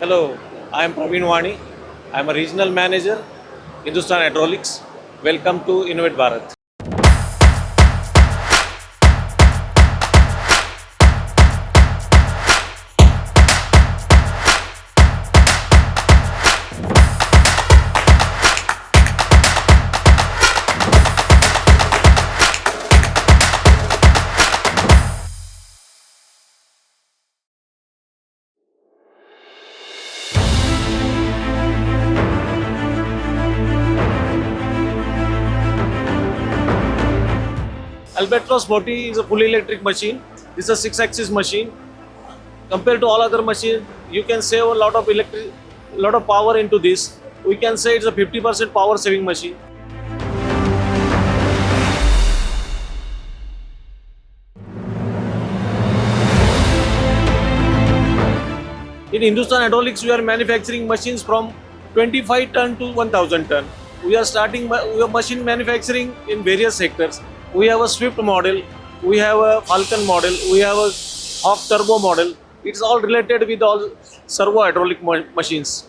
Hello, I am Pravin Wani. I am a regional manager, Hindustan Hydraulics. Welcome to Innovate Bharat. Albatros 40 is a fully electric machine. This is a 6-axis machine. Compared to all other machines, you can save a lot of power into this. We can say it's a 50% power saving machine. In Hindustan Hydraulics, we are manufacturing machines from 25 ton to 1000 ton. We are machine manufacturing in various sectors. We have a Swift model, we have a Falcon model, we have a Hawk Turbo model. It's all related with all servo hydraulic machines.